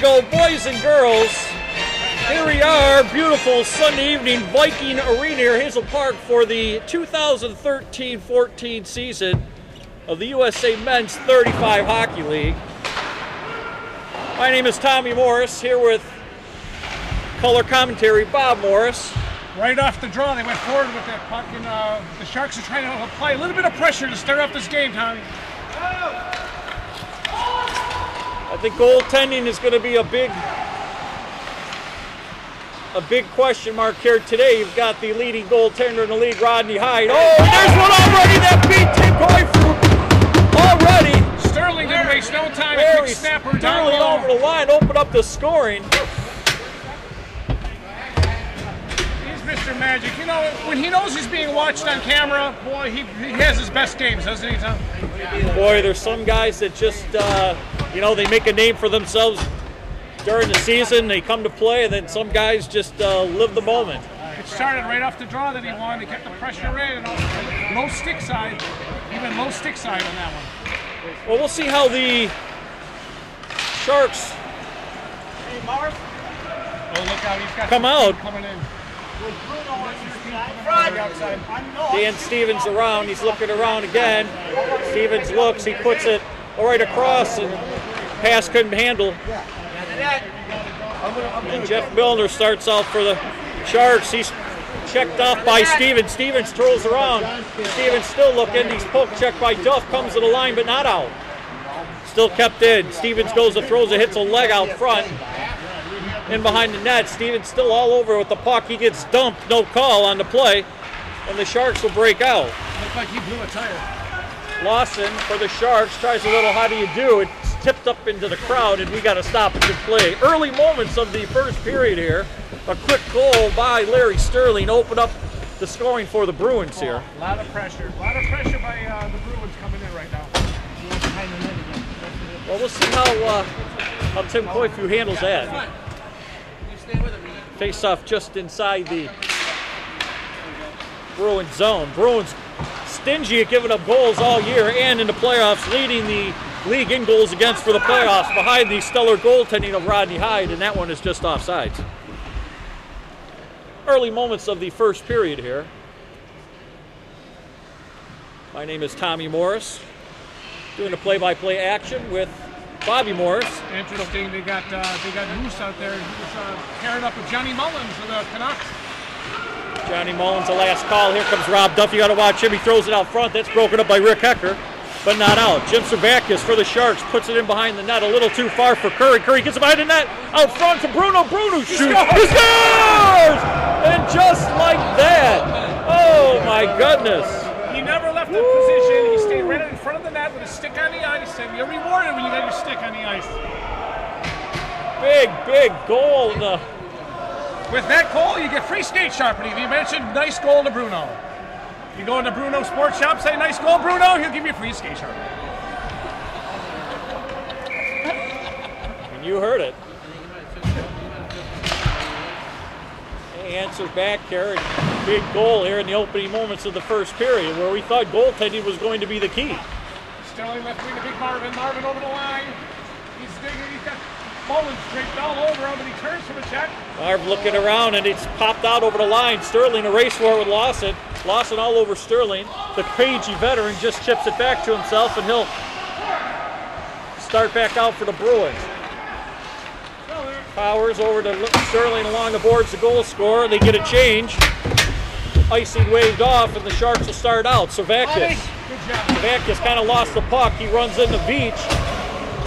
go, boys and girls. Here we are, beautiful Sunday evening, Viking Arena here, Hazel Park, for the 2013-14 season of the USA Men's 35 Hockey League. My name is Tommy Morris, here with color commentary Bob Morris. Right off the draw, they went forward with that puck, and the Sharks are trying to apply a little bit of pressure to start up this game, Tommy. I think goaltending is going to be a big question mark here today. You've got the leading goaltender in the league, Rodney Hyde. Oh, there's one already that beat Tim Koifu already. Sterling didn't waste no time. A quick snapper down Sterling over the line, open up the scoring. Mr. Magic, you know, when he knows he's being watched on camera, boy, he has his best games, doesn't he, Tom? Boy, there's some guys that just, you know, they make a name for themselves during the season, they come to play, and then some guys just live the moment. It started right off the draw that he won. He kept the pressure in, and low stick side, even low stick side on that one. Well, we'll see how the Sharks come out. Coming in. Dan Stevens around, he's looking around again. Stevens looks, he puts it right across, and pass couldn't handle. And Jeff Milner starts out for the Sharks. He's checked off by Stevens. Stevens throws around. Stevens still looking, he's poke checked by Duff, comes to the line but not out. Still kept in. Stevens goes and throws it, hits a leg out front. In behind the net, Stevens still all over with the puck. He gets dumped, no call on the play, and the Sharks will break out. Looked like he blew a tire. Lawson for the Sharks tries a little how do you do. It's tipped up into the crowd, and we got to stop a good play. Early moments of the first period here. A quick goal by Larry Sterling opened up the scoring for the Bruins here. A lot of pressure. A lot of pressure by the Bruins coming in right now. Well, we'll see how Tim Koifu handles that. Face off just inside the Bruins zone. Bruins stingy at giving up goals all year and in the playoffs, leading the league in goals against for the playoffs behind the stellar goaltending of Rodney Hyde, and that one is just offsides. Early moments of the first period here. My name is Tommy Morris, doing the play-by-play action with Bobby Morris. Interesting, they got Moose out there. He was pairing up with Johnny Mullins for the Canucks. Johnny Mullins, the last call. Here comes Rob Duff. You got to watch him. He throws it out front. That's broken up by Rick Hecker, but not out. Jim Servakis for the Sharks puts it in behind the net, a little too far for Curry. Curry gets it behind the net, out front to Bruno. Bruno shoots. He scores! And just like that, oh my goodness. He never left the position. He stayed right in front of the net with his stick on the ice, and you're rewarded when you got your stick on the ice. Big goal. With that goal, you get free skate sharpening. You mentioned nice goal to Bruno. You go into Bruno Sports Shop, say nice goal, Bruno, he'll give you free skate sharpening. And you heard it. He answers back here. Big goal here in the opening moments of the first period, where we thought goaltending was going to be the key. Sterling left wing to big Marvin. Marvin over the line. He's digging. He's got Mullins draped all over him, but he turns from a check. Marv looking around, and it's popped out over the line. Sterling a race for it with Lawson. Lawson all over Sterling. The cagey veteran just chips it back to himself, and he'll start back out for the Bruins. Powers over to Sterling along the boards, the goal scorer. They get a change. Icing waved off, and the Sharks will start out. Servakis kind of lost the puck. He runs into Veach.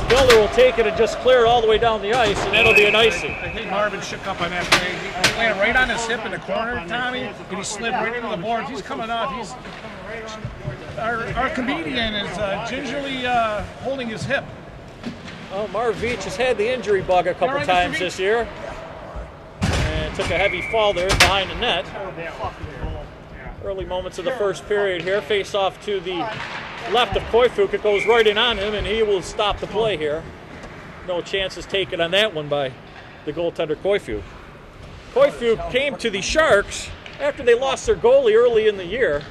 Miller will take it and just clear it all the way down the ice, and that'll be an icing. I think Marvin shook up on that play. He landed right on his hip in the corner, Tommy, and he slid right into the boards. He's coming off. Our comedian is gingerly holding his hip. Oh, Marv Veach has had the injury bug a couple times this year. And took a heavy fall there behind the net. Early moments of the first period here. Face off to the left of Koifu. It goes right in on him, and he will stop the play here. No chances taken on that one by the goaltender Koifu. Koifu came to the Sharks after they lost their goalie early in the year.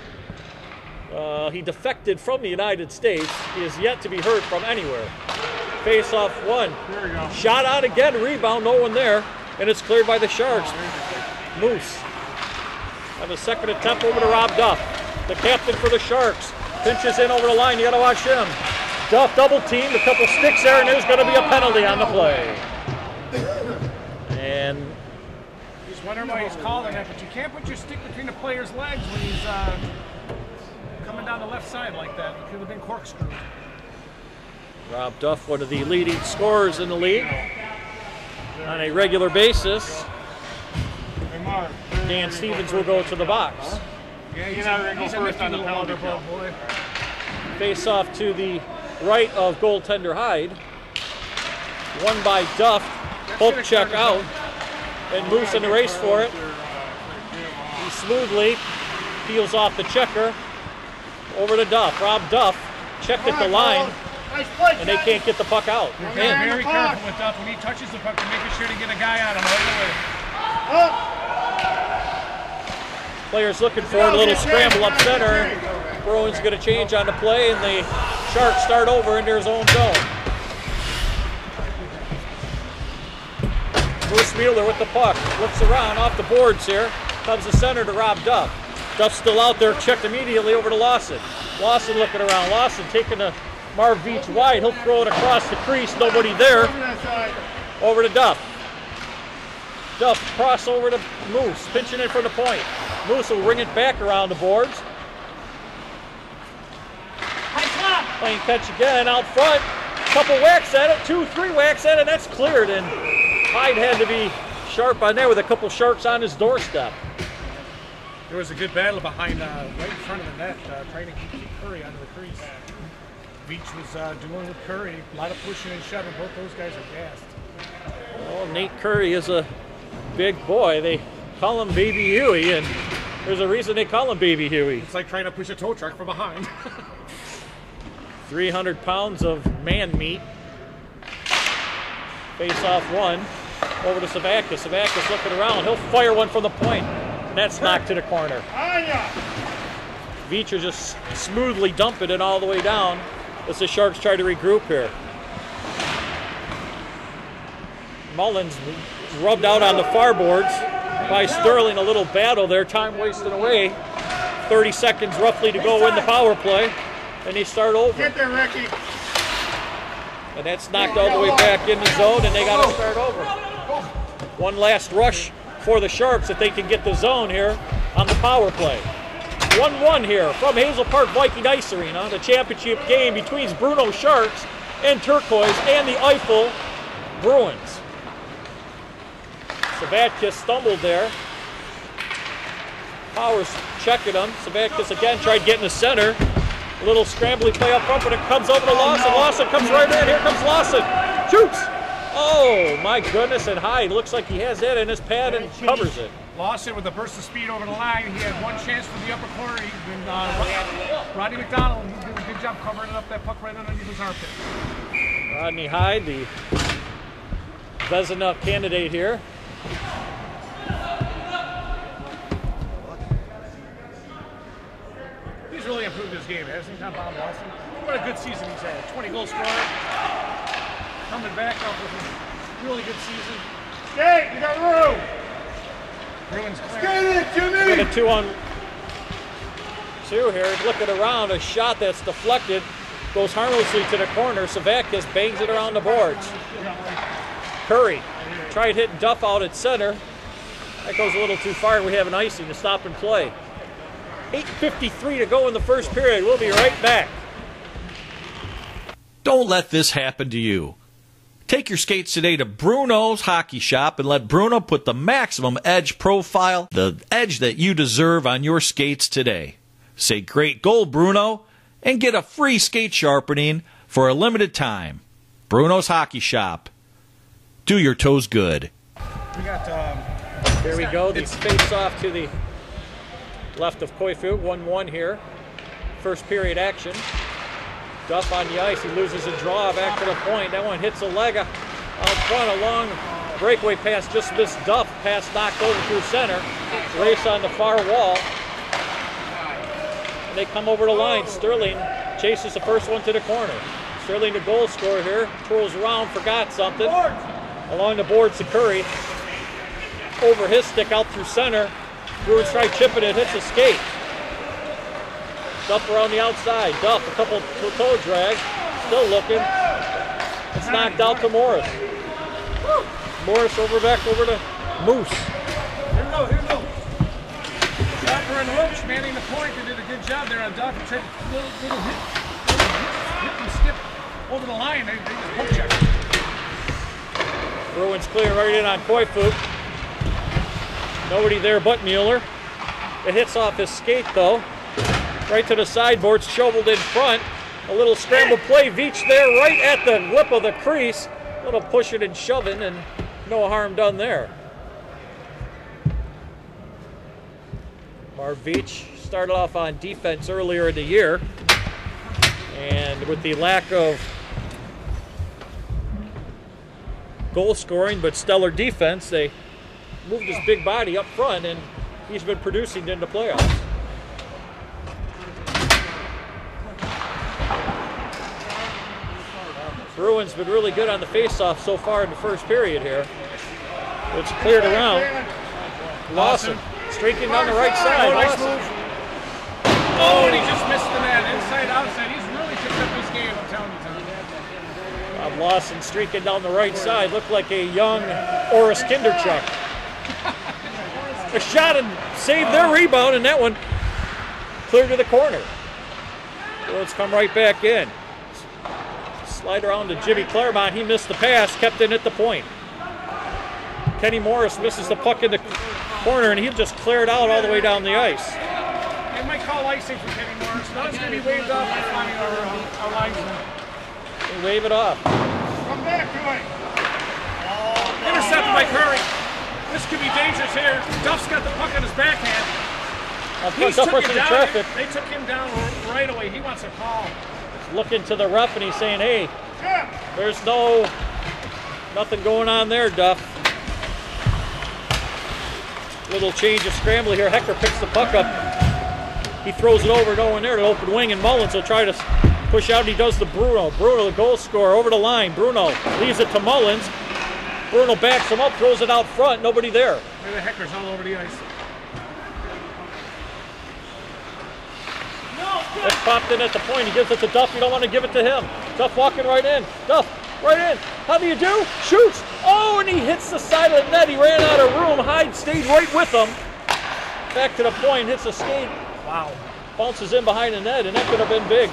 He defected from the United States. He is yet to be heard from anywhere. Face-off one. Shot out again, rebound, no one there. And it's cleared by the Sharks. Moose on the second attempt over to Rob Duff. The captain for the Sharks. Pinches in over the line, you gotta watch him. Duff double teamed, a couple sticks there, and there's gonna be a penalty on the play. And he's wondering why he's calling that, but you can't put your stick between the player's legs when he's coming down the left side like that. He could have been corkscrewed. Rob Duff, one of the leading scorers in the league on a regular basis. Dan Stevens will go to the box. Yeah, he's a nifty little water ball boy. Face off to the right of goaltender Hyde. Won by Duff. Poke check out. And Moose in the race for it. He smoothly peels off the checker. Over to Duff. Rob Duff checked at the line. And they can't get the puck out. They're very careful with Duff when he touches the puck. They're making sure to get a guy on him right away. Players looking for it, a little scramble up center. Bruins going to change on the play, and the Sharks start over in their own zone. Bruce Mueller with the puck, looks around off the boards here. Comes the center to Rob Duff. Duff's still out there, checked immediately over to Lawson. Lawson looking around. Lawson taking the Marv Veach wide. He'll throw it across the crease. Nobody there. Over to Duff. Duff cross over to Moose, pinching it from the point. Moose will ring it back around the boards. Playing catch again out front. Couple whacks at it, 2-3 whacks at it, and that's cleared. And Hyde had to be sharp on there with a couple Sharks on his doorstep. There was a good battle behind, right in front of the net, trying to keep Curry out of the crease. Veach was doing with Curry, a lot of pushing and shoving. Both those guys are gassed. Well, Nate Curry is a big boy. They call him Baby Huey, and there's a reason they call him Baby Huey. It's like trying to push a tow truck from behind. 300 pounds of man meat. Face off one. Over to Savakis. Savakis looking around. He'll fire one from the point. And that's knocked to the corner. Veach just smoothly dumping it all the way down as the Sharks try to regroup here. Mullins rubbed out on the far boards by Sterling. A little battle there. Time wasted away. 30 seconds roughly to go in the power play. And they start over. Get there, Ricky. And that's knocked all the way back in the zone, and they got to start over. One last rush for the Sharks if they can get the zone here on the power play. 1-1 here from Hazel Park Viking Ice Arena, the championship game between Bruno Sharks and Turquoise and the Eiffel Bruins. Sabatkis stumbled there. Powers checking him. Sabatkis again tried getting the center. A little scrambly play up front, but it comes over to Lawson. Lawson comes right in. Here comes Lawson. Shoots! Oh, my goodness. And Hyde looks like he has that in his pad and covers it. Lawson with a burst of speed over the line. He had one chance for the upper corner. Rodney McDonald did a good job covering up that puck right underneath his armpit. Rodney Hyde, the Vezina candidate here. He's really improved his game, hasn't he, Tom Lawson? What a good season he's had. 20 goal scorer. Coming back up with a really good season. Skate, you got room. Bruins Skate it, Jimmy. Got a 2-on-2 here. Looking around, a shot that's deflected goes harmlessly to the corner. Savakis bangs it around the boards. Curry tried hitting Duff out at center. That goes a little too far. We have an icing to stop and play. 8:53 to go in the first period. We'll be right back. Don't let this happen to you. Take your skates today to Bruno's Hockey Shop and let Bruno put the maximum edge profile, the edge that you deserve on your skates today. Say great goal, Bruno, and get a free skate sharpening for a limited time. Bruno's Hockey Shop. Do your toes good. We got, There we go. The face off to the left of Koifu. 1-1 here. First period action. Duff on the ice. He loses a draw back to the point. That one hits a leg out front. A long breakaway pass just missed Duff. Pass knocked over through center. Race on the far wall. And they come over the line. Sterling chases the first one to the corner. Sterling, the goal scorer here, twirls around, forgot something. Along the boards to Curry. Over his stick out through center. Bruins try chipping it, hits a skate. Duff around the outside. Duff, a couple toe drags. Still looking. It's knocked out to Morris. Morris back over to Moose. Here we go. Chopper and Roach manning the point. They did a good job there on Duff. Tried a little hit and skip over the line. They just poke check. Bruins clear right in on Koifu. Nobody there but Mueller. It hits off his skate though. Right to the sideboards, shoveled in front. A little scramble play. Veach there right at the lip of the crease. A little pushing and shoving and no harm done there. Marv Veach started off on defense earlier in the year. And with the lack of goal scoring but stellar defense, they moved his big body up front and he's been producing in the playoffs. Bruins been really good on the faceoff so far in the first period here. It's cleared around. Lawson streaking down the right side. Nice move. Oh, and he just missed the net. Inside, outside. He's really picked up his game, I'm telling you, Tom. Bob Lawson streaking down the right side. Looked like a young Oris Kinderchuk. A shot and saved their rebound, and that one cleared to the corner. Let's come right back in. Slide around to Jimmy Claremont. He missed the pass, kept it at the point. Kenny Morris misses the puck in the corner, and he'll just clear it out all the way down the ice. They might call icing for Kenny Morris. None's going to be waved off by finding our linesman. They wave it off. Come back to it. Intercepted by Curry. This could be dangerous here. Duff's got the puck on his backhand. He took him down. Traffic. They took him down right away. He wants a call. Looking to the ref, and he's saying, hey, there's nothing going on there, Duff. Little change of scramble here. Hecker picks the puck up. He throws it over, no one there, to open wing, and Mullins will try to push out. He does the Bruno. Bruno, the goal scorer, over the line. Bruno leaves it to Mullins. Bruno backs him up, throws it out front. Nobody there. The Hecker's all over the ice. It's popped in at the point. He gives it to Duff. You don't want to give it to him. Duff walking right in. Duff, right in. How do you do? Shoots. Oh, and he hits the side of the net. He ran out of room. Hyde stayed right with him. Back to the point. Hits a skate. Wow. Bounces in behind the net, and that could have been big.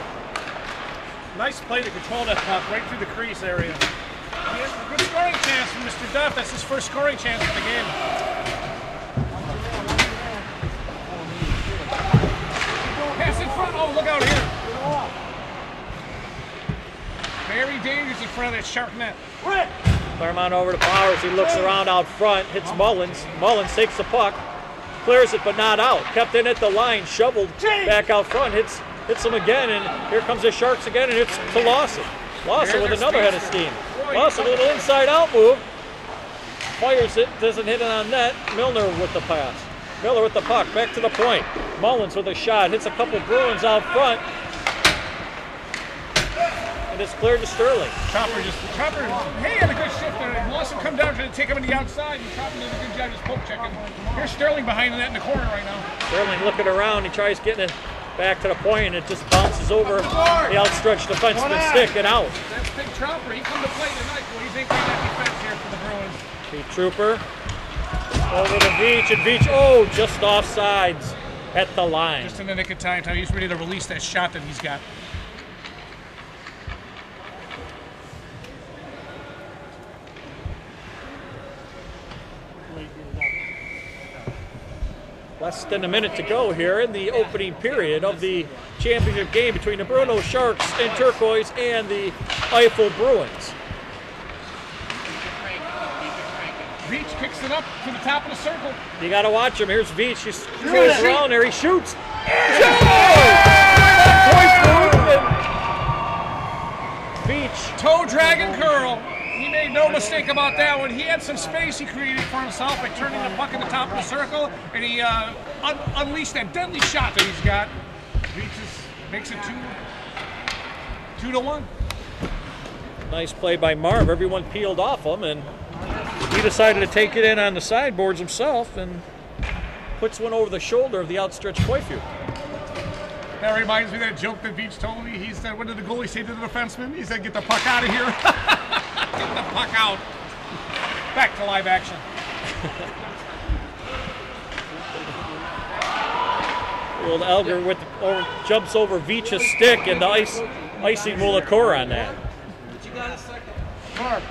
Nice play to control that puck right through the crease area. He has a good scoring chance from Mr. Duff. That's his first scoring chance of the game. Pass in front. Oh, look out here. Very dangerous in front of that sharp net. Claremont over to Powers. He looks around out front. Hits Mullins. Mullins takes the puck. Clears it, but not out. Kept in at the line. Shoveled back out front. Hits him again, and here comes the Sharks again, and it's to Lawson. Lawson with another head of steam. Lawson, a little inside-out move. Fires it, doesn't hit it on net. Milner with the pass. Miller with the puck, back to the point. Mullins with a shot, hits a couple Bruins out front. And it's cleared to Sterling. Chopper, hey, had a good shift there. Lawson come down to take him on the outside, and Chopper did a good job just poke checking. Here's Sterling behind the net in the corner right now. Sterling looking around, he tries getting it back to the point, and it just bounces over the outstretched defenseman's stick and out. That's Big Trooper. He come to play tonight, boy. He's anchoring that defense here for the Bruins. Big Trooper over to Veach, and Veach, oh, just offsides at the line. Just in the nick of time. He's ready to release that shot that he's got. Less than a minute to go here in the opening period of the championship game between the Bruno Sharks and Turquoise and the Eiffel Bruins. Veach kicks it up to the top of the circle. You got to watch him. Here's Veach. He goes around there. He shoots. Veach. Toe drag and curl. He made no mistake about that one. He had some space he created for himself by turning the puck in the top of the circle, and he unleashed that deadly shot that he's got. Veach makes it 2-1. Nice play by Marv. Everyone peeled off him, and he decided to take it in on the sideboards himself and puts one over the shoulder of the outstretched Koifu. That reminds me of that joke that Beach told me. He said, what did the goalie say to the defenseman? He said, get the puck out of here. Get the puck out. Back to live action. Old Elger jumps over Veach's stick, and the icing will occur on that.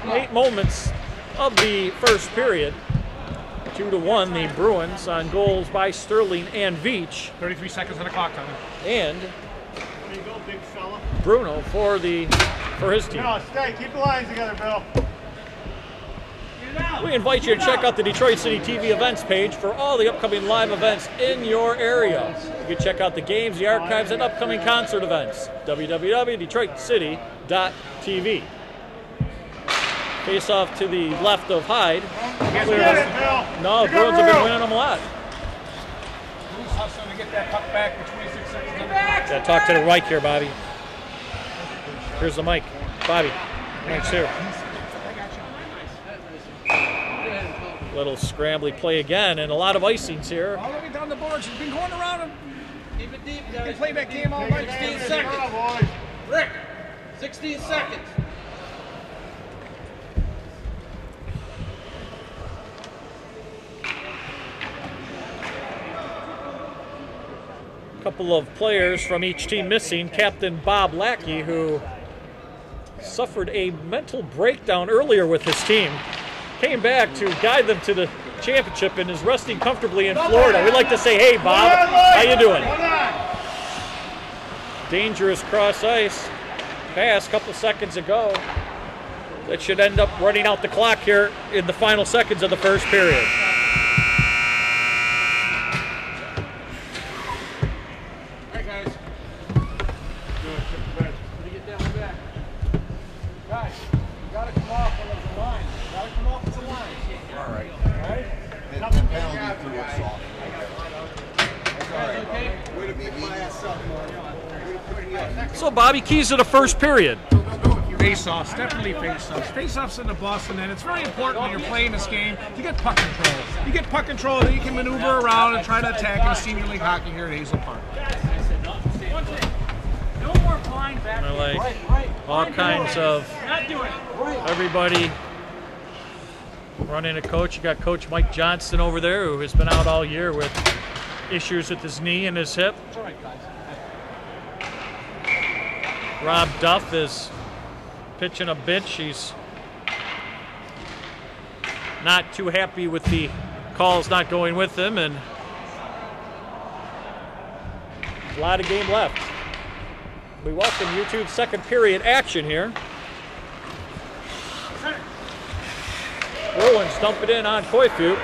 8 moments of the first period. 2-1 the Bruins on goals by Sterling and Veach. 33 seconds on the clock, Tommy. And There you go, big fella. Bruno for his team. No, stay. Keep the lines together, Bill. We invite you to check out the Detroit City TV events page for all the upcoming live events in your area. You can check out the games, the archives, and upcoming concert events. www.detroitcity.tv. Face off to the left of Hyde. Get it, Bill. No, Bruins have been winning them a lot. Who's hustling to get that puck back with 26 seconds on the clock? Got to talk to the mic here, Bobby. Here's the mic. Bobby, mic's here. Little scrambly play again, and a lot of icings here. All the way down the board. She's been going around him. Keep it deep, You guys. can play that game all night. 16 Good seconds. job, boys. Rick, 16 seconds. A couple of players from each team missing. Captain Bob Lackey, who suffered a mental breakdown earlier with his team, came back to guide them to the championship and is resting comfortably in Florida. We'd like to say, hey, Bob, how you doing? Dangerous cross ice pass a couple seconds ago. That should end up running out the clock here in the final seconds of the first period. All right, guys. Let me get that one back. Guys, you gotta come off when there's a line. You gotta come off with the line. All right. All right? The penalty threw us off. Guys, okay? Way to beat my ass up, So, Bobby, keys to the first period. Face-offs, definitely face-offs. Face-offs in the Boston end. It's very important when you're playing this game to get puck control. You get puck control, then you can maneuver around and try to attack in senior league hockey here at Hazel Park. No more blind back. I like all kinds of everybody running a coach. You got Coach Mike Johnston over there, who has been out all year with issues with his knee and his hip. Rob Duff is pitching a bitch. He's not too happy with the calls not going with him, and a lot of game left. We welcome you to second period action here. Bruins dump it in on Koifu.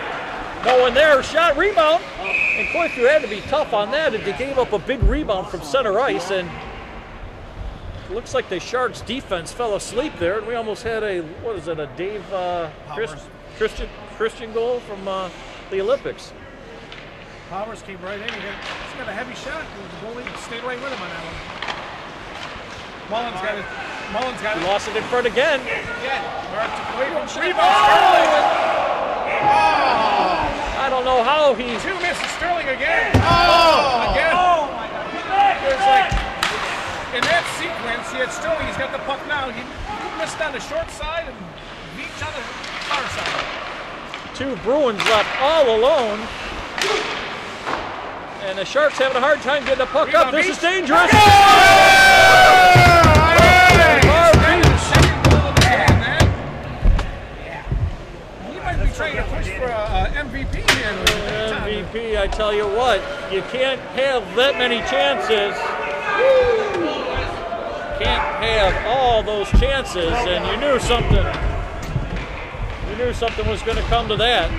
No one there, shot, rebound. And Koifu had to be tough on that, and they gave up a big rebound from center ice, and it looks like the Sharks defense fell asleep there, and we almost had a, what is it, a Dave Christian goal from the Olympics. Powers came right in. He's got a heavy shot. The goalie stayed right with him on that one. Mullins got it. He lost it in front again. I don't know how he... Two misses. Sterling again. Oh! Again. Oh my God. There's like, in that sequence, he had Sterling. He's got the puck now. He missed on the short side and Veach on the far side. Two Bruins left all alone. And the Sharks having a hard time getting the puck up. This is dangerous. He might be trying to push for a MVP here. MVP, I tell you what, you can't have that many chances. Can't have all those chances, and you knew something. You knew something was going to come to that.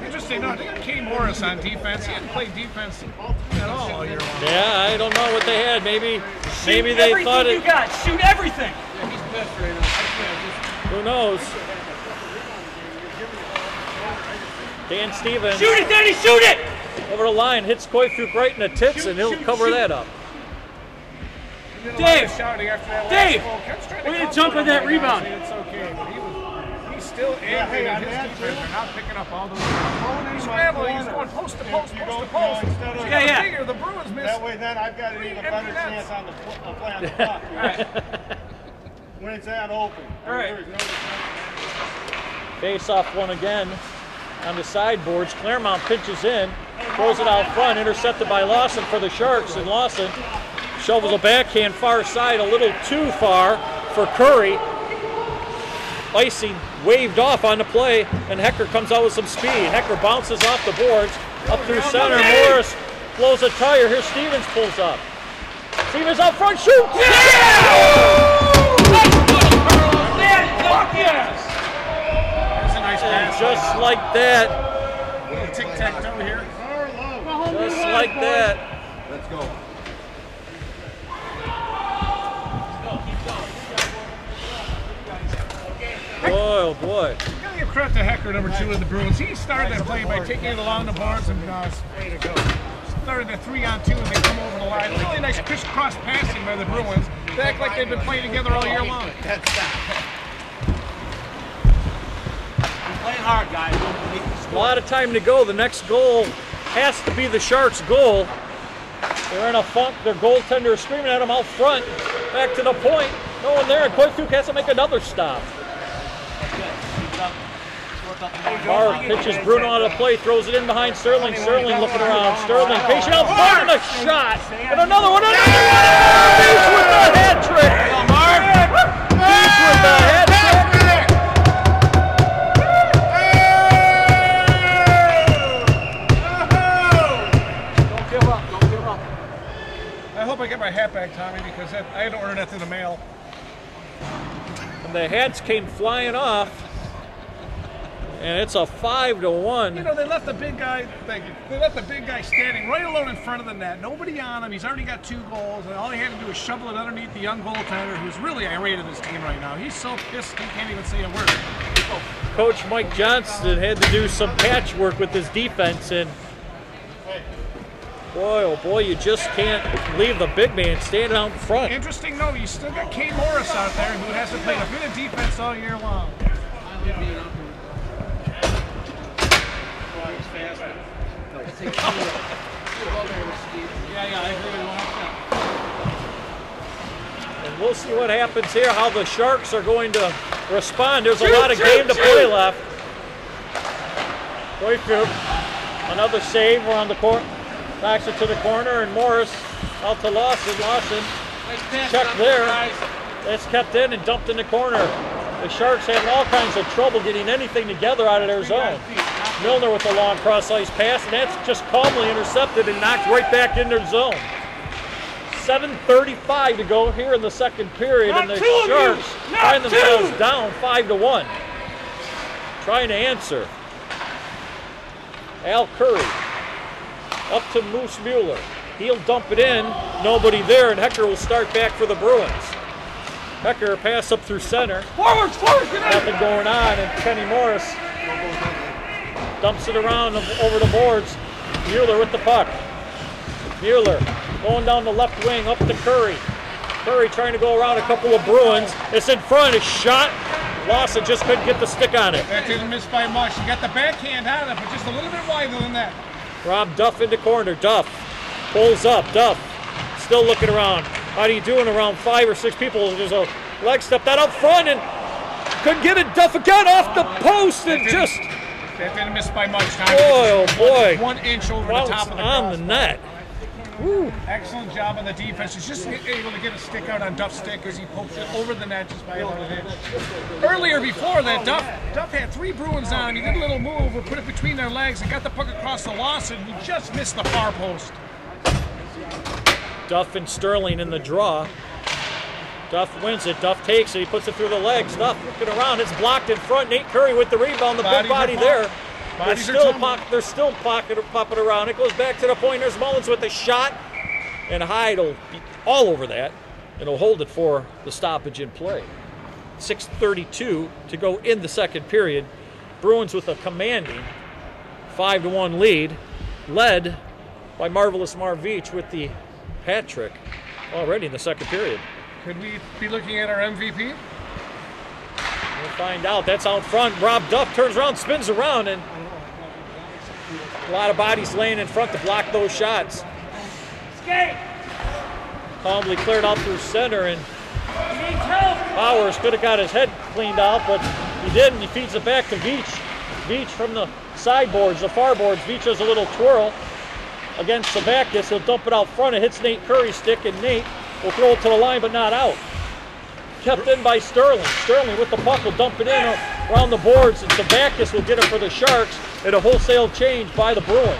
Interesting, no, they got Kane Morris on defense. He hadn't played defense at all year long. Yeah, I don't know what they had. Maybe Shoot they everything thought you it. got. Shoot everything. Yeah, he's pissed right now. Who knows? Dan Stevens Shoot it, Danny. Shoot it. over the line hits Koifu right in the tits, and he'll cover that up. Did a lot Dave! of shouting after that Dave! last goal. Kevin's trying Way to comfort jump on him that right now, rebound. saying it's okay, but he's still angry that his defense are not picking up all those. He's scrambling, he's going post to post, You post go, to post. instead of- Yeah. Figure the Bruins missed. That way, then I've got an even better chance on the play on the puck. When it's that open. All right. There is no defense. Face-off one again on the sideboards. Claremont pitches in, throws it out front, intercepted by Lawson for the Sharks, and Lawson shovels a backhand far side a little too far for Curry. Icing waved off on the play, and Hecker comes out with some speed. Hecker bounces off the boards, up through center. Morris blows a tire. Here Stevens pulls up. Stevens out front, shoots! Fuck yes! That's a nice pass. Just like that, Little tic-tac-toe here. just like that. Let's go. Boy, oh boy. Gotta give credit to Hecker, number 2 of the Bruins. He started that play by taking it along the boards and started the 3-on-2 and they come over the line. Really nice crisscross passing by the Bruins. They act like they've been playing together all year long. Playing hard, guys. A lot of time to go. The next goal has to be the Sharks' goal. They're in a funk. Their goaltender is screaming at them out front. Back to the point. No one there. And Koituk has to make another stop. Marv pitches Bruno out of the play, throws it in behind Sterling. Sterling looking around. Sterling patient out front and a shot. And another one. Beach with the hat trick. Beach with the hat trick. Don't give up. Don't give up. I hope I get my hat back, Tommy, because I had to order that through the mail. And the hats came flying off. And it's a 5-1. You know, they left the big guy. Thank you. They left the big guy standing right alone in front of the net. Nobody on him. He's already got 2 goals, and all he had to do was shovel it underneath the young goaltender, who's really irate at his team right now. He's so pissed he can't even say a word. Coach Mike Johnston had to do some patchwork with his defense, and boy, oh boy, you just can't leave the big man standing out in front. Interesting though, you still got Kane Morris out there, who hasn't played a bit of defense all year long. Yeah, I agree with 100%. And we'll see what happens here, how the Sharks are going to respond. There's a lot of game to play left. Koituk, another save around the court. Backs it to the corner, and Morris out to Lawson. Lawson checked there. That's kept in and dumped in the corner. The Sharks having all kinds of trouble getting anything together out of their zone. Milner with a long cross-ice pass, and that's just calmly intercepted and knocked right back in their zone. 7:35 to go here in the second period, and the Sharks find themselves down 5-1. Trying to answer. Al Curry up to Moose Mueller. He'll dump it in. Nobody there, and Hecker will start back for the Bruins. Hecker pass up through center. Forwards, get out! Nothing going on, and Kenny Morris dumps it around over the boards. Mueller with the puck. Mueller going down the left wing up to Curry. Curry trying to go around a couple of Bruins. It's in front, it's shot. Lawson just couldn't get the stick on it. That didn't miss by much. You got the backhand out of it, but just a little bit wider than that. Rob Duff in the corner. Duff pulls up. Duff still looking around. How do you doing around 5 or 6 people? There's a leg step that up front and couldn't get it. Duff again off the post and just That didn't miss by much time. boy, oh boy, 1 inch over the bounced top of the on the crossbar. net. Woo. Excellent job on the defense. He's just able to get a stick out on Duff's stick as he pokes it over the net just by about an inch. Earlier before that, Duff had 3 Bruins on him. He did a little move or put it between their legs and got the puck across the Lawson. He just missed the far post. Duff and Sterling in the draw. Duff wins it. Duff takes it. He puts it through the legs. Duff looking around. It's blocked in front. Nate Curry with the rebound. The big body there. They're still popping around. It goes back to the point. There's Mullins with the shot. And Hyde will be all over that. And he'll hold it for the stoppage in play. 6:32 to go in the second period. Bruins with a commanding 5-1 lead. Led by Marvelous Marv Veach with the hat trick. already in the second period. Could we be looking at our MVP? We'll find out. That's out front. Rob Duff turns around, spins around, and a lot of bodies laying in front to block those shots. Calmly cleared out through center, and Powers could have got his head cleaned out, but he didn't. He feeds it back to Veach. Veach from the sideboards, the far boards. Veach does a little twirl against Savakis. He'll dump it out front. It hits Nate Curry's stick, and Nate will throw it to the line, but not out. Kept in by Sterling. Sterling with the puck will dump it in around the boards, and Savakis will get it for the Sharks at a wholesale change by the Bruins.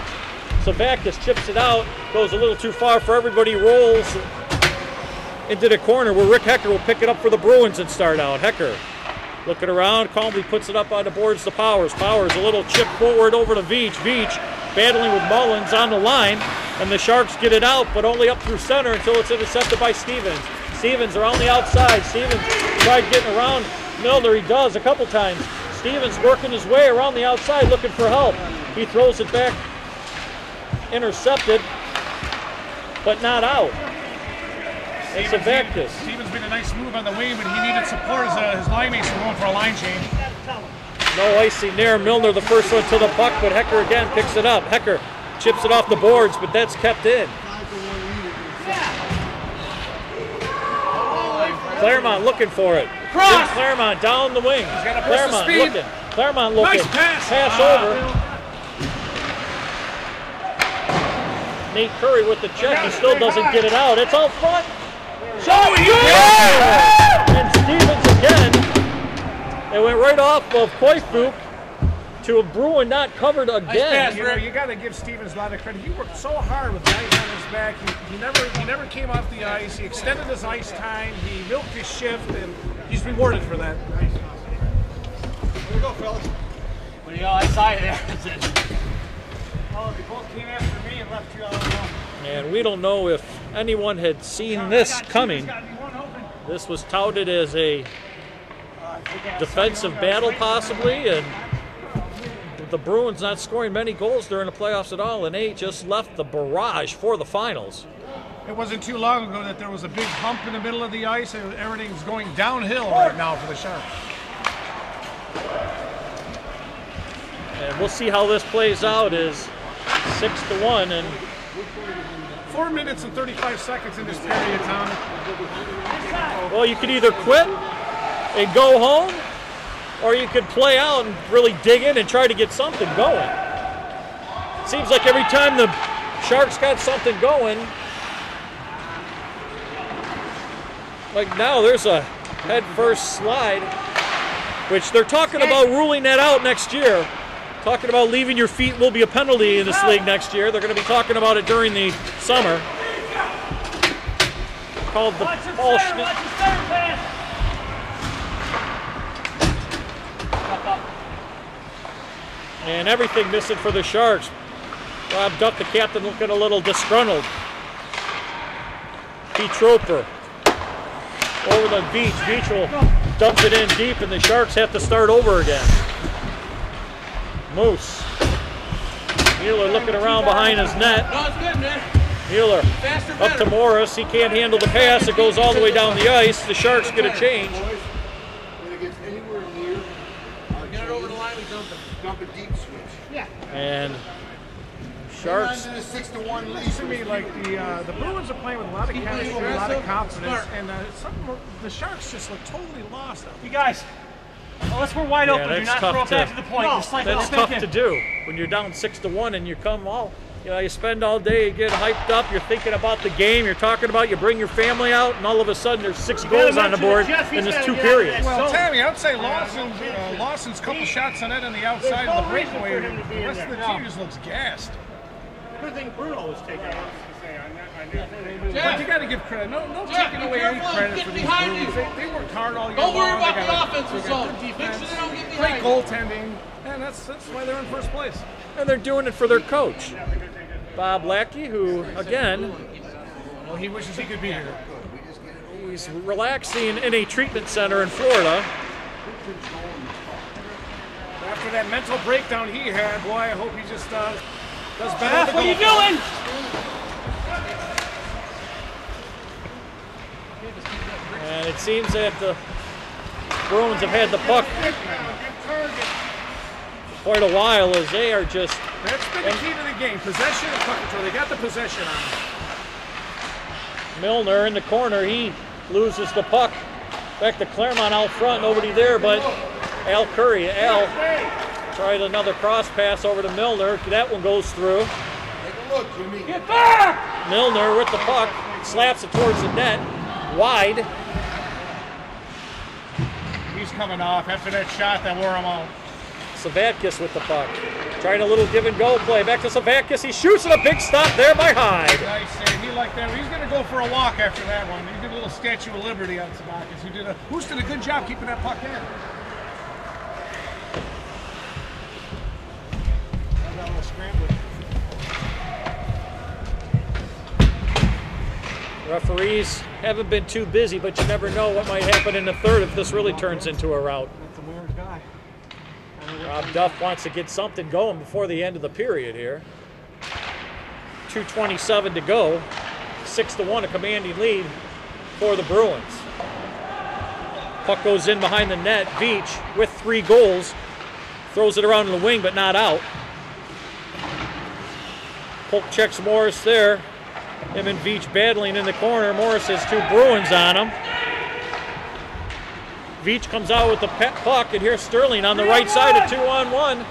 Savakis chips it out, goes a little too far for everybody, rolls into the corner where Rick Hecker will pick it up for the Bruins and start out. Hecker looking around, calmly puts it up on the boards to Powers. Powers a little chip forward over to Veach. Veach battling with Mullins on the line, and the Sharks get it out, but only up through center until it's intercepted by Stevens. Stevens around the outside. Stevens tried getting around Milner. He does a couple times. Stevens working his way around the outside looking for help. He throws it back. Intercepted, but not out. It's Savakis. Stevens made a nice move on the wing, but he needed support as his line mates were going for a line change. No icing there. Milner the first one to the puck, but Hecker again picks it up. Hecker chips it off the boards, but that's kept in. Claremont looking for it. Cross! Claremont down the wing. Claremont looking. Claremont looking. Nice pass. Pass over. Nate Curry with the check. He still doesn't get it out. It's out front. Show you! And Stevens again. It went right off of Koifuk to a Bruin not covered again. You know, you got to give Stevens a lot of credit. He worked so hard with the ice on his back. He never came off the ice. He extended his ice time. He milked his shift, and he's rewarded for that. There you go, fellas. What do you got outside there? That's it. Oh, they both came after me and left you all alone. And we don't know if anyone had seen this coming. This was touted as a defensive battle possibly, and with the Bruins not scoring many goals during the playoffs at all, and they just left the barrage for the finals. It wasn't too long ago that there was a big hump in the middle of the ice, and everything's going downhill right now for the Sharks. And we'll see how this plays out. Is 6-1, and 4 minutes and 35 seconds in this period, Tom. well, you could either quit and go home, or you could play out and really dig in and try to get something going. It seems like every time the Sharks got something going, like now there's a head-first slide, which they're talking about ruling that out next year. Talking about leaving your feet will be a penalty in this league next year. They're going to be talking about it during the summer. Called the Paul Schmidt. And everything missing for the Sharks. Rob Duck, the captain, looking a little disgruntled. Pete Troper over the Beach. Beach will dump it in deep, and the Sharks have to start over again. Moose. Mueller looking around behind his net. No, it's good, man. Mueller Faster, up better. to Morris. He can't handle the pass. It goes all the way down the ice. The Sharks get a change. When it gets anywhere near, Get it over the line and dump it. dump a deep switch. Yeah. And Sharks Sharks. in a 6-1 lead. Seems to me like the Bruins are playing with a lot of chemistry, a lot of confidence, Smart. and the Sharks just look totally lost out You guys, unless we're wide open, do that's not tough throw it back to- to the point. Just like That's tough to do when you're down 6-1 and you come all. You spend all day, you get hyped up, you're thinking about the game, you're talking about, you bring your family out, and all of a sudden there's 6 goals on the board in this 2 periods. Well, Tammy, I'd say Lawson's couple shots on net on the outside of the breakaway. The rest of the team just looks gassed. Good thing Bruno was taken out. But you got to give credit. No Jeff, taking be away any careful, credit get for these behind Bruins. you. They worked hard all year Don't worry long. about They the got offensive good zone. defense, Make sure they don't get great behind you. goaltending, and that's why they're in first place. And they're doing it for their coach, Bob Lackey, who, again, Well, he wishes he could be here. he's relaxing in a treatment center in Florida. After that mental breakdown he had, boy, I hope he just does better. What are you doing? And it seems that the Bruins have had the puck for quite a while, as they are just... That's been the key to the game. Possession and puck control. They got the possession on them. Milner in the corner, he loses the puck. Back to Claremont out front, nobody there but Al Curry. Al tried another cross pass over to Milner. That one goes through. Take a look, Jimmy. Get back! Milner with the puck, slaps it towards the net, wide. He's coming off after that shot that wore him out. Savatkis with the puck. Trying a little give and go play. Back to Savatkis. He shoots at a big stop there by Hyde. Nice save. He liked that. He's going to go for a walk after that one. He did a little Statue of Liberty on Savatkis. Who did a good job keeping that puck in. That little scrambling. Referees haven't been too busy, but you never know what might happen in the third if this really turns into a rout. That's a weird guy. Rob Duff wants to get something going before the end of the period here. 2:27 to go. 6-1, a commanding lead for the Bruins. Puck goes in behind the net. Veach with 3 goals. Throws it around in the wing, but not out. Polk checks Morris there. Him and Veach battling in the corner. Morris has 2 Bruins on him. Veach comes out with the puck, and here's Sterling on the right side, a 2-on-1.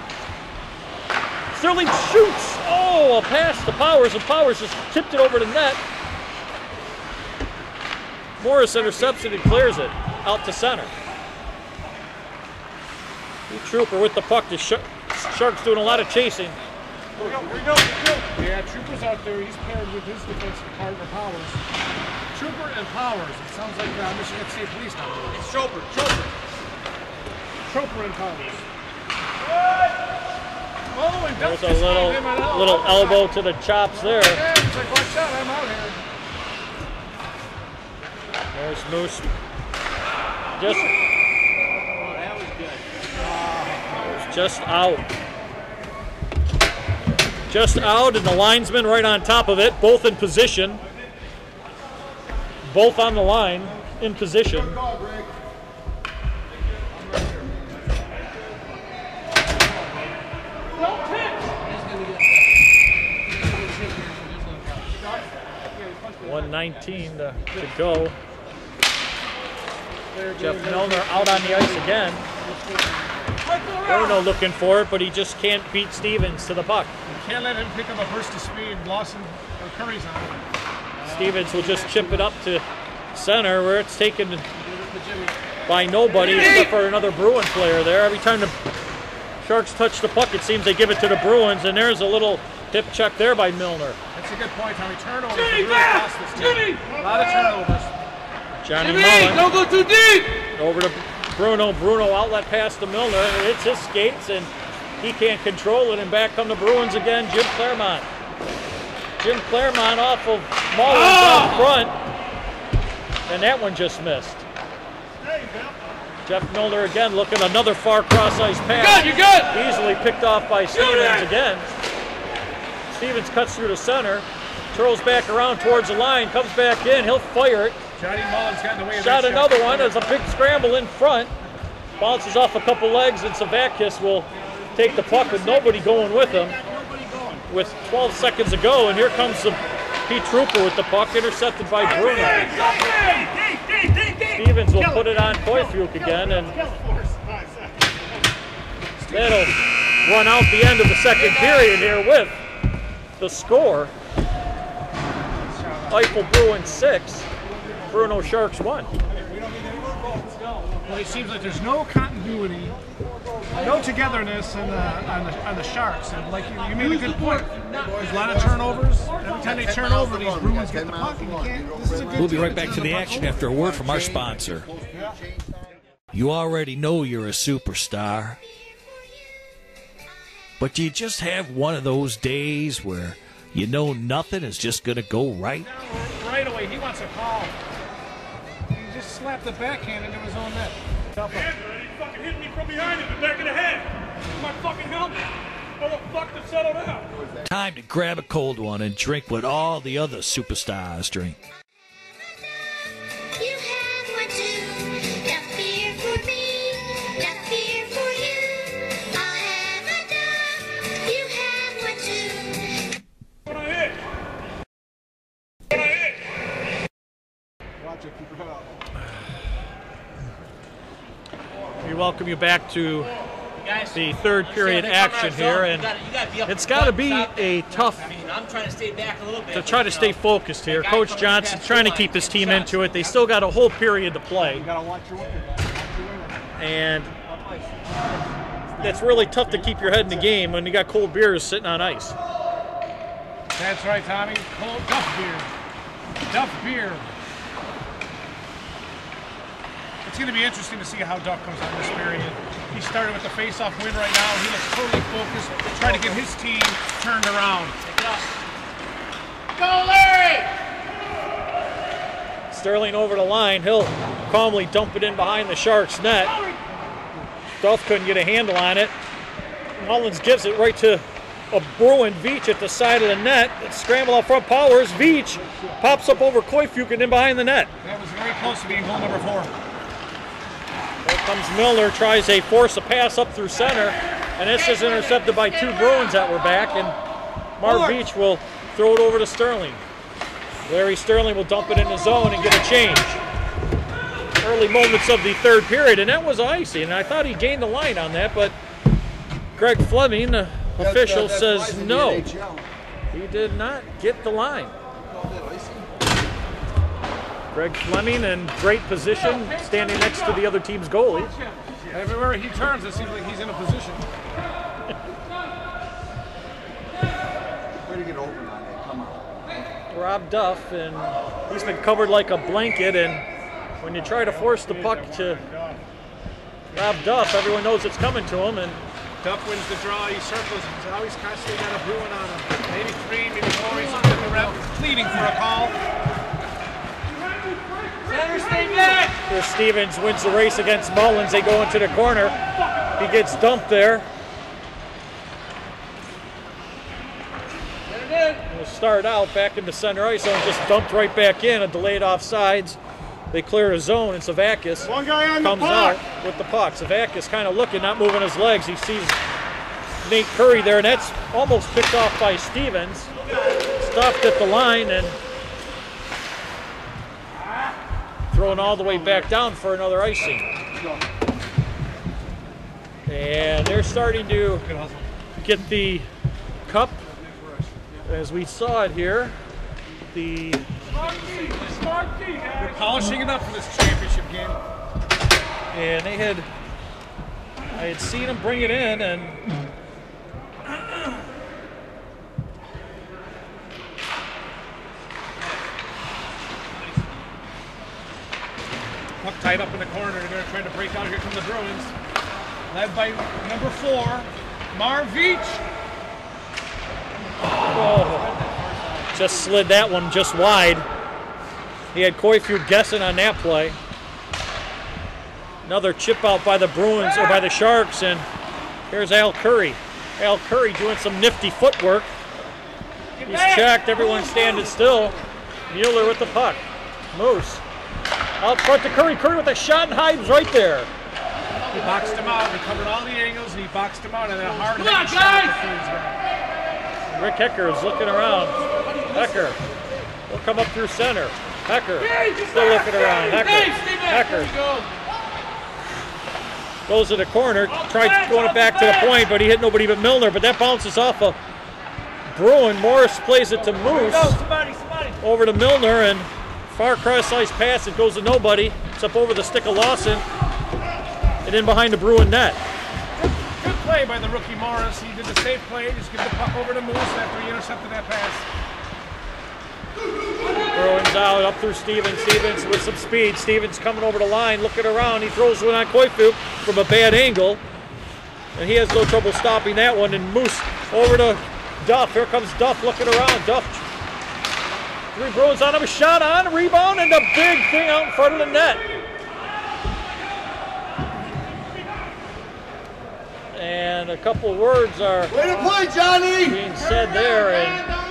Sterling shoots. Oh, a pass to Powers, and Powers just tipped it over the net. Morris intercepts it and clears it out to center. Trooper with the puck. The Sharks doing a lot of chasing. Yeah, Trooper's out there. He's paired with his defensive partner, Powers. Trooper and Powers. It sounds like Michigan State Police now. It's Chopper. Trooper and Powers. Oh, and There's a little elbow to the chops there. Yeah, he's like, watch out, I'm out here. There's Moose. That was good. Just out. Just out, and the linesman right on top of it, both in position. Both on the line, in position. .119 to go. Jeff Milner out on the ice again. Bruno looking for it, but he just can't beat Stevens to the puck. You can't let him pick up a burst of speed. Lawson or Curry's on him. Stevens will just chip it up to center, where it's taken by nobody except for another Bruin player there. Every time the Sharks touch the puck, it seems they give it to the Bruins, and there's a little hip check there by Milner. That's a good point, Tommy. Turnovers really cost this team. A lot of turnovers. Johnny Jimmy, Mullen don't go too deep! over to Bruno. Bruno outlet pass to Milner. It hits his skates, and he can't control it, and back come the Bruins again. Jim Claremont. Jim Claremont off of Mullins out front, and that one just missed. Jeff Milner again looking, another far cross-ice pass. You're good! Easily picked off by Stevens again. Stevens cuts through the center, twirls back around towards the line, comes back in, he'll fire it. Johnny Mullins got in the way of Shot that another one. There's a big scramble in front. Bounces off a couple legs, and Savatkis will take the puck with nobody going with him. With 12 seconds to go, and here comes the Pete Trooper with the puck, intercepted by Bruno. Stevens will put it on Koythuk again, and that'll run out the end of the second period here with the score. Eiffel Bruins 6, Bruno Sharks 1. Well, it seems like there's no continuity, no togetherness on the Sharks. And like you made a good point. There's a lot of turnovers. Every time they turn over, these Bruins get the puck, and you can't. This is a good We'll be team right that back to turns the puck action over. after a word from our sponsor. You already know you're a superstar, but you just have one of those days where you know nothing is just going to go right. Right away, he wants a call. He just slapped the backhand into his own net. He fucking hit me from behind in the back of the head. My fucking helmet. Motherfucker, settle down. Time to grab a cold one and drink what all the other superstars drink. You have what welcome you back to the third period action here, and it's got to be a tough I'm trying to stay back a little bit. to try to stay focused here. Coach Johnson's trying to keep his team into it. They still got a whole period to play, and it's really tough to keep your head in the game when you got cold beers sitting on ice. That's right, Tommy. Cold Duff beer. Duff beer. It's going to be interesting to see how Duff comes on this period. He started with the face-off win right now. He looks totally focused, trying to get his team turned around. Go, Larry! Sterling over the line. He'll calmly dump it in behind the Sharks' net. Duff couldn't get a handle on it. Mullins gives it right to a Bruin. Veach at the side of the net. Scramble out front Powers. Veach pops up over Koifuk and in behind the net. That was very close to being goal number 4. There comes Milner, tries a force a pass up through center, and this is intercepted by 2 Bruins that were back, and Marv Veach will throw it over to Sterling. Larry Sterling will dump it in the zone and get a change. Early moments of the third period, and that was icy, and I thought he gained the line on that, but Greg Fleming, official, says no. He did not get the line. Greg Fleming in great position, standing next to the other team's goalie. Everywhere he turns, it seems like he's in a position. Way to get open on that. Come on. Rob Duff, and he's been covered like a blanket, and when you try to force the puck to Rob Duff, everyone knows it's coming to him, and Duff wins the draw, he circles, he's always constantly got a Bruin on him. Maybe 3, maybe 4, he's looking at the ref, pleading for a call. Chris Stevens wins the race against Mullins. They go into the corner. He gets dumped there. We'll start out back in the center ice zone, just dumped right back in, a delayed offsides. They clear a zone, and Savakis comes out with the puck. Savakis kind of looking, not moving his legs. He sees Nate Curry there, and that's almost picked off by Stevens. Stopped at the line and thrown all the way back down for another icing. And they're starting to get the cup, as we saw it here. They're polishing it up for this championship game. And I had seen them bring it in, and Puck tied up in the corner. They're trying to break out. Here come the Bruins. Led by number 4, Marv Veach. oh, just slid that one just wide. He had Koifuk guessing on that play. Another chip out by the Bruins, or by the Sharks, and here's Al Curry. Al Curry doing some nifty footwork. He's checked, everyone's standing still. Mueller with the puck. Moose. Out front to Curry. Curry with a shot and hides right there. He boxed him out. He covered all the angles, and he boxed him out, and a hard Come on, shot. Rick Hecker is looking around. Hecker will come up through center. Hecker still looking around. Hecker goes to the corner. Tried going it back to the point, but he hit nobody but Milner. But that bounces off a Bruin. Morris plays it to Moose. Over to Milner, and far cross-ice pass. It goes to nobody. It's up over the stick of Lawson and in behind the Bruin net. Good play by the rookie Morris. He did the safe play. Just give the puck over to Moose after he intercepted that pass. Bruins out, up through Stevens. Stevens with some speed. Stevens coming over the line, looking around. He throws one on Koifuk from a bad angle, and he has no trouble stopping that one. And Moose over to Duff. Here comes Duff looking around. Duff, 3 Bruins on him. A shot on, a rebound, and a big thing out in front of the net. And a couple words are Way to play, Johnny! being said there. And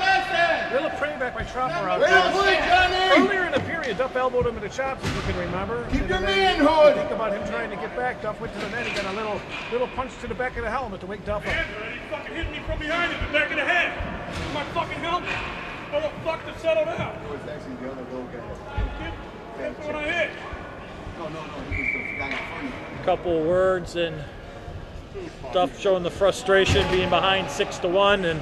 Little praying back by Trotmer out Way to there. play, Johnny! Earlier in the period, Duff elbowed him in the chops, if you can remember. Keep And your then manhood! Think about him trying to get back. Duff went to the net. He got a little punch to the back of the helmet to wake Duff up. He fucking hit me from behind in the back of the head. My fucking helmet. What the fuck to settle down? It was actually the other little guy. That's what I hit. No, he was the guy in front of you. Couple words, and Duff showing the frustration being behind 6-1, and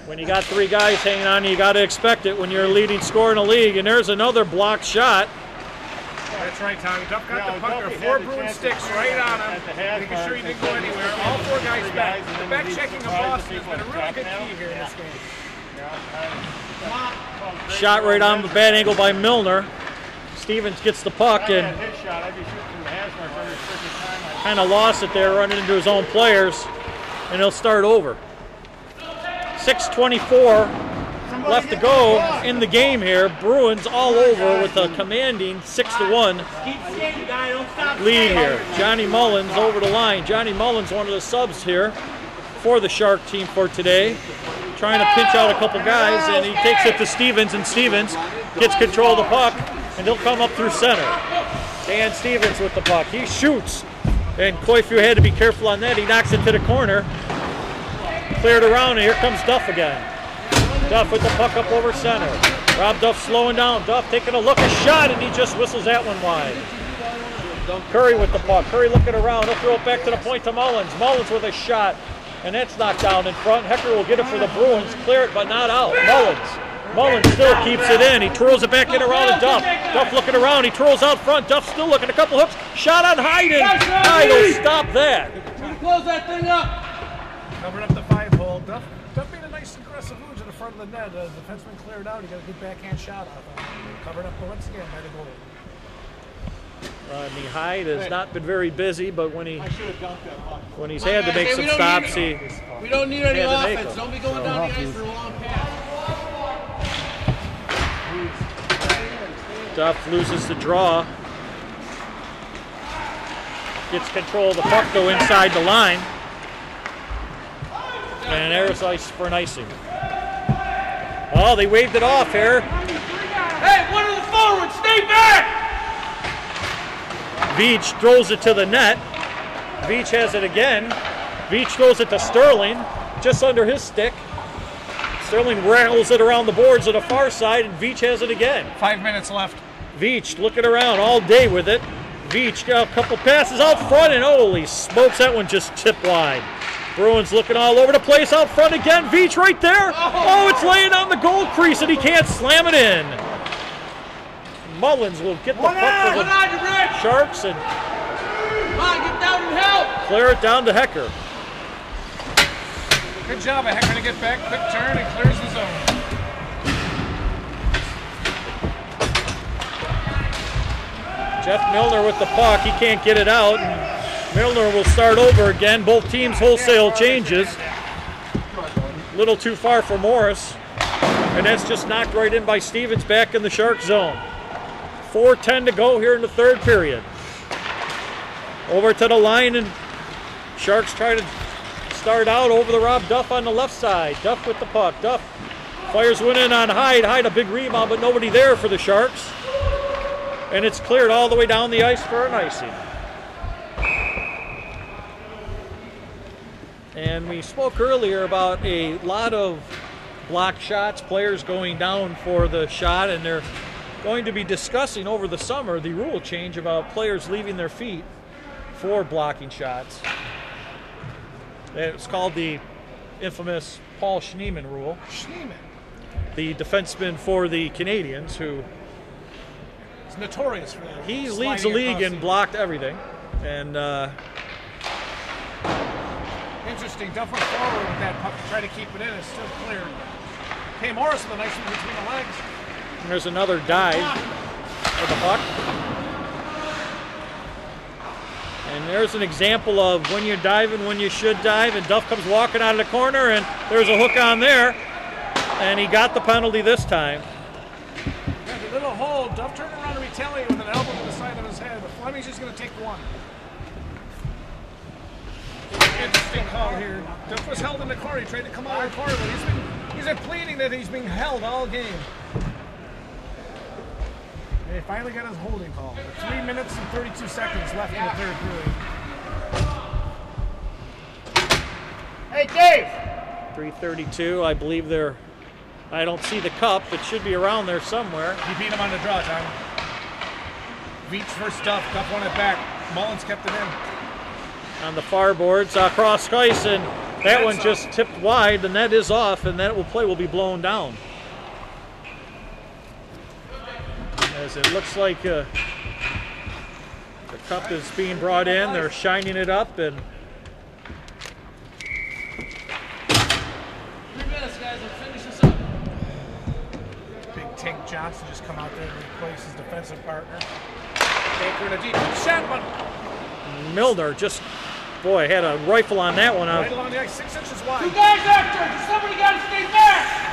when you got 3 guys hanging on you got to expect it when you're a leading scorer in the league. And there's another blocked shot. That's right, Tommy. Duff got the puck. There were 4 Bruin sticks right on him, making sure he didn't go anywhere. All 4 guys back. The back checking of Boston has been a really good key here in this game. Shot right on the bad angle by Milner. Stevens gets the puck and kind of lost it there, running into his own players, and he'll start over. 6:24 left to go in the game here. Bruins all over with a commanding 6-1 lead here. Johnny Mullins over the line. Johnny Mullins, one of the subs here for the Shark team for today, trying to pinch out a couple guys, and he takes it to Stevens, and Stevens gets control of the puck, and he'll come up through center. Dan Stevens with the puck. He shoots, and Koifu had to be careful on that. He knocks it to the corner. Cleared around, and here comes Duff again. Duff with the puck up over center. Rob Duff slowing down. Duff taking a look, a shot, and he just whistles that one wide. Curry with the puck. Curry looking around. He'll throw it back to the point to Mullins. Mullins with a shot, and that's knocked down in front. Hecker will get it for the Bruins. Clear it, but not out. Mullins still keeps it in. He twirls it back in around to Duff. Duff looking around. He twirls out front. Duff still looking. A couple hooks. Shot on Hyden. Hyden will stop that. Close that thing up. Covering up the 5-hole. Duff made a nice aggressive move to the front of the net. The defenseman cleared out. He got a good backhand shot off him. Covered up once again by the goal. Rodney Hyde has not been very busy, but when he's had to make some stops, we don't need any offense. Don't be going down the ice for a long pass. Duff loses the draw. Gets control of the puck, though, inside the line. And there's ice for an icing. Oh, they waved it off here. Hey, one of the forwards, stay back! Veach throws it to the net. Veach has it again. Veach throws it to Sterling, just under his stick. Sterling rattles it around the boards on the far side, and Veach has it again. 5 minutes left. Veach looking around all day with it. Veach got a couple passes out front, and holy smokes, that one just tipped wide. Bruins looking all over the place out front again. Veach right there. Oh, it's laying on the goal crease, and he can't slam it in. Mullins will get the puck for the Sharks and Come on, get down and help! clear it down to Hecker. Good job of Hecker to get back. Quick turn and clears the zone. Jeff Milner with the puck. He can't get it out. And Milner will start over again. Both teams wholesale changes. A little too far for Morris. And that's just knocked right in by Stevens back in the Shark zone. 4:10 to go here in the third period. Over to the line, and Sharks try to start out over the Rob Duff on the left side. Duff with the puck. Duff fires one in on Hyde. Hyde a big rebound, but nobody there for the Sharks. And it's cleared all the way down the ice for an icing. And we spoke earlier about a lot of block shots, players going down for the shot, and they're going to be discussing over the summer the rule change about players leaving their feet for blocking shots. It's called the infamous Paul Schneemann rule. Schneemann. The defenseman for the Canadians, who He's notorious for that. he leads the league and blocked everything. And interesting. Duff went forward with that puck to try to keep it in. It's still clear. Hey, Morris with a nice one between the legs. there's another dive for the puck. And there's an example of when you're diving, when you should dive, and Duff comes walking out of the corner, and there's a hook on there, and he got the penalty this time. Yeah, the little hole. Duff turned around to retaliate with an elbow to the side of his head, but Fleming's just going to take one. Interesting call here. Duff was held in the corner. He tried to come out of the corner, but he's been pleading that he's being held all game. And he finally got his holding call. 3 minutes and 32 seconds left in the third period. Hey, Dave! 3:32, I believe they're, I don't see the cup. It should be around there somewhere. He beat him on the draw, Tom. Veach versus Duff. Duff won it back. Mullins kept it in. On the far boards, cross ice, and that one just tipped wide. The net is off, and that will be blown down. As it looks like the cup is being brought in, they're shining it up, and 3 minutes, guys. Let's finish this up. Big Tank Johnson just come out there and replace his defensive partner. Baker in a deep shot, but Milner just, boy, had a rifle on that one. right along the ice, 6 inches wide. 2 guys after. Somebody got to stay back.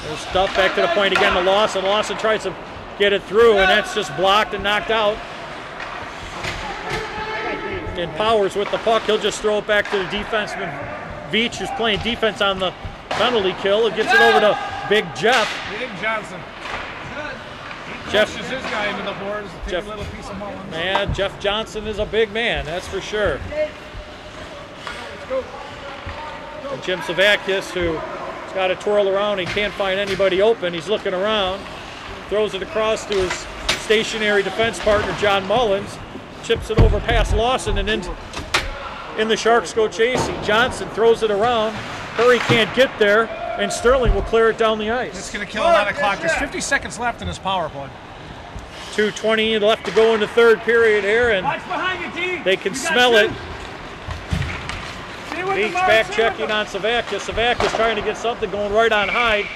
There's Duff back to the point again to Lawson. Lawson tries to get it through, and that's just blocked and knocked out. And Powers with the puck, he'll just throw it back to the defenseman. Veach is playing defense on the penalty kill. It gets it over to Big Jeff. Big Johnson. Jeff Pushes his guy into the boards to take Jeff- a little piece of Mullins. Man, Jeff Johnson is a big man, that's for sure. And Jim Savakis, who's got to twirl around, he can't find anybody open. He's looking around, throws it across to his stationary defense partner, John Mullins, chips it over past Lawson, and in the Sharks go chasing. Johnson throws it around. Curry can't get there, and Sterling will clear it down the It's ice. going to kill a lot of clock. There's 50 seconds left in this power play. 2:20 left to go in the third period here, and Watch behind you, D. they can You got smell 2. it. Stay with Beach the mark, back stay checking with on Savakis. Savakis trying to get something going right on Hyde.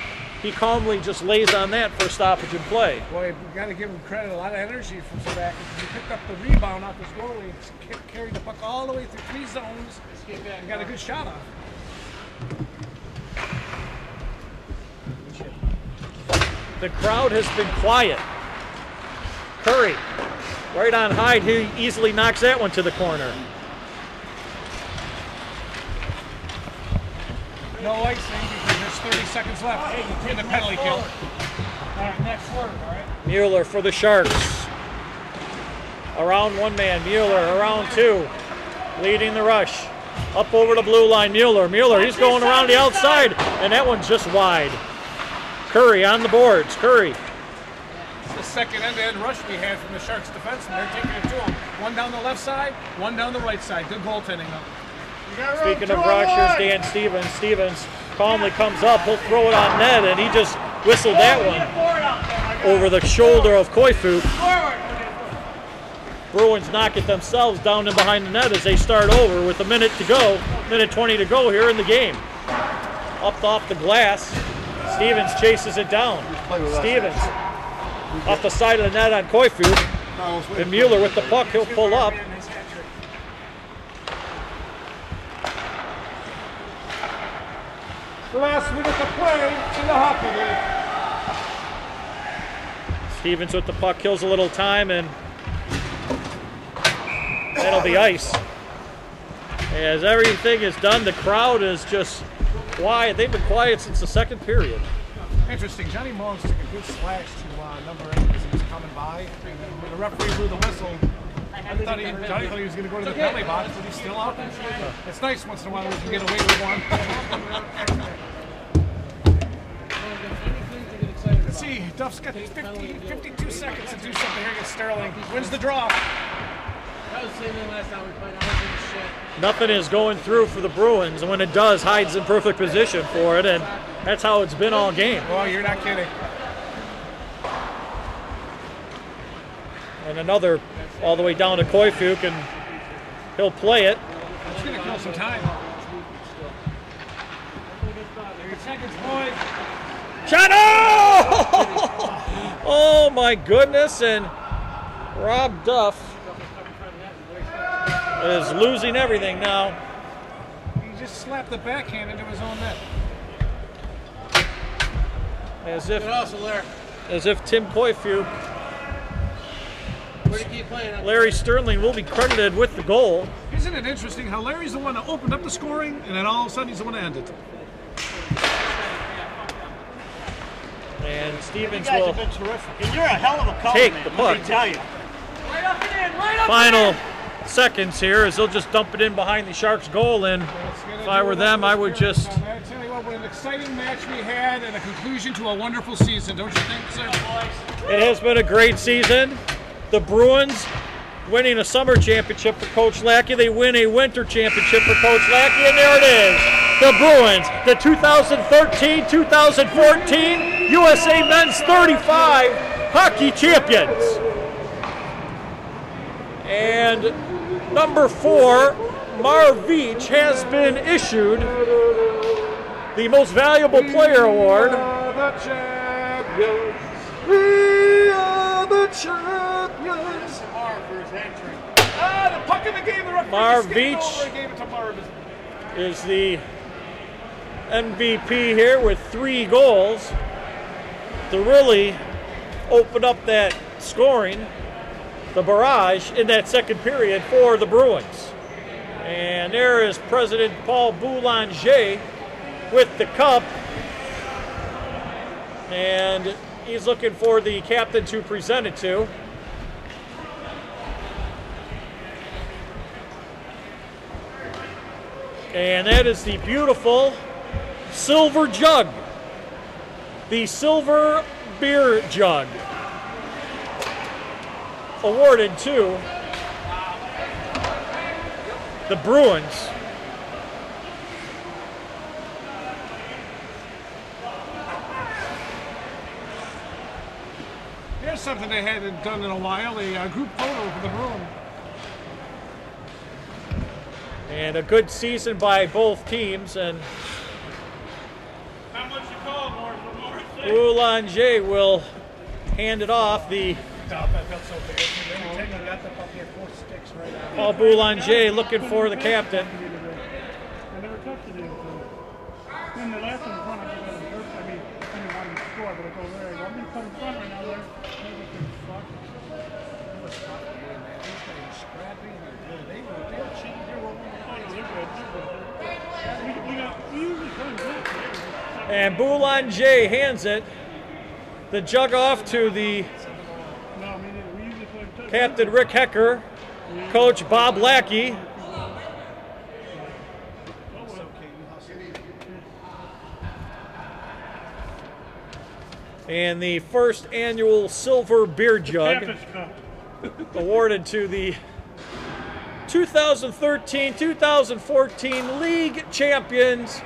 He calmly just lays on that for stoppage and play. Boy, we got to give him credit. A lot of energy from Savakis. He picked up the rebound off his goalie, carried the puck all the way through 3 zones, and got a good shot off. The crowd has been quiet. Curry, right on Hyde, he easily knocks that one to the corner. No icing because there's 30 seconds left in the penalty kill. All right, next word, all right? Mueller for the Sharks. Around one man, Mueller around 2, leading the rush. Up over the blue line, Mueller, he's going around the outside, and that one's just wide. Curry on the boards, Curry. It's the second end-to-end rush we had from the Sharks defensemen. They're taking it to them. One down the left side, one down the right side. Good goaltending though. Speaking of rushers, Dan Stevens. Stevens calmly comes up, he'll throw it on net, and he just whistled that one over the shoulder of Koifu. Bruins knock it themselves down and behind the net as they start over with a minute to go, minute 20 to go here in the game. Up off the glass, Stevens chases it down. Stevens off the side of the net on Koifu, and Mueller with the puck, he'll pull up. Last minute to play in the hockey league. Stevens with the puck, kills a little time, and that'll be ice. As everything is done, the crowd is just quiet. They've been quiet since the second period. Interesting. Johnny Mullins took a good slash to number 8 as he was coming by, and then when the referee blew the whistle, Johnny thought he was going to go to the penalty box, but he's still out there. It's nice once in a while we can get away with one. Let's see, Duff's got 52 seconds to do something here against Sterling. Wins the draw. That was the same thing last time we played. I was in shit. Nothing is going through for the Bruins, and when it does, Hyde's in perfect position for it, and that's how it's been all game. Oh, you're not kidding. And another all the way down to Koifuk, and he'll play it. It's going to kill some time. 30 seconds, boys. Shot! Oh! Oh my goodness, and Rob Duff is losing everything now. He just slapped the backhand into his own net. As Good hustle there. if Tim Koifuk, Where do you keep playing? Larry Sterling will be credited with the goal. Isn't it interesting how Larry's the one that opened up the scoring, and then all of a sudden he's the one that ended? And Stevens You guys will have been terrific. And you're a hell of a coach, take man. the Let puck. me tell you. Right up and in, right up Final and in. seconds here as they'll just dump it in behind the Sharks goal, and if I were them, I would just... I tell you what an exciting match we had and a conclusion to a wonderful season, don't you think, sir? It has been a great season. The Bruins winning a summer championship for Coach Lackey. They win a winter championship for Coach Lackey, and there it is. The Bruins, the 2013-2014 USA Men's 35 hockey champions. And number 4, Marv Veach, has been issued the Most Valuable Player Award. We are the champions. We are the champions. The puck in the game, the referee Marv skipped it Veach over and gave it to Marv. is the MVP here with 3 goals to really open up that scoring, the barrage in that second period for the Bruins. And there is President Paul Boulanger with the cup, and he's looking for the captain to present it to. And that is the beautiful silver jug, the silver beer jug, awarded to the Bruins. Here's something they hadn't done in a while, a group photo for the Bruins. And a good season by both teams, and How much you call, Morris? Boulanger will hand it off. The That felt so bad. Every time you got the puck, you had 4 sticks right out. Paul Boulanger looking for the captain. I never touched it. Then the last one in front, I just had him hurt. I mean, I didn't want him to score, but it's over there. I'm going to come in front right now there. And Boulanger hands it, the jug off to the captain Rick Hecker, coach Bob Lackey. And the first annual silver beer jug awarded to the 2013-2014 league champions,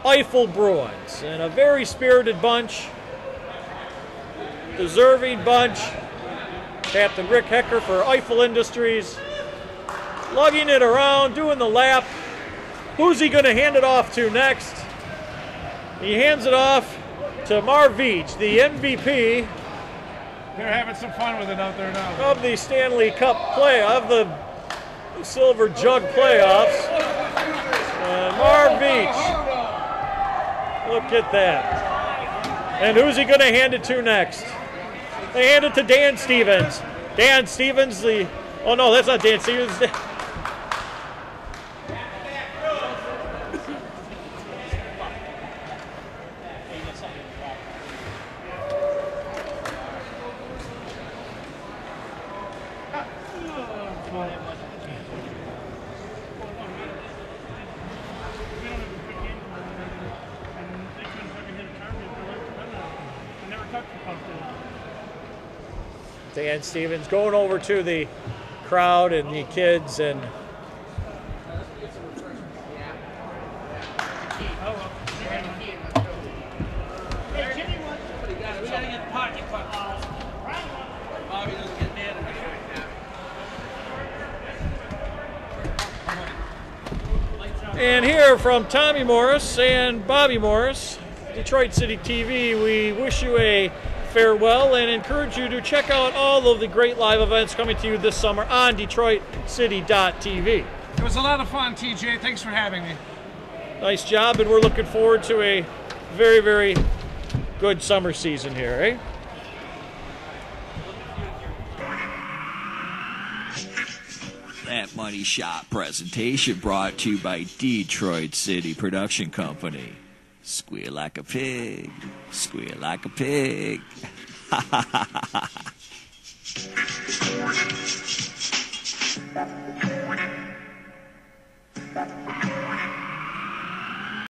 Eiffel Bruins. And a very spirited bunch, deserving bunch. Captain Rick Hecker for Eiffel Industries, lugging it around, doing the lap. Who's he going to hand it off to next? He hands it off to Marv Veach, the MVP. They're having some fun with it out there now. Of the Stanley Cup play, of the Silver Jug playoffs. And Marv Veach. Look at that. And who's he going to hand it to next? They hand it to Dan Stevens. Dan Stevens, oh no, that's not Dan Stevens. Dan Stevens going over to the crowd and the kids, and here from Tommy Morris and Bobby Morris, Detroit City TV, we wish you a farewell and encourage you to check out all of the great live events coming to you this summer on DetroitCity.tv. It was a lot of fun, TJ. Thanks for having me. Nice job, and we're looking forward to a very, very good summer season here, eh? That Money Shot presentation brought to you by Detroit City Production Company. Squeal like a pig, squeal like a pig. Ha ha ha ha ha.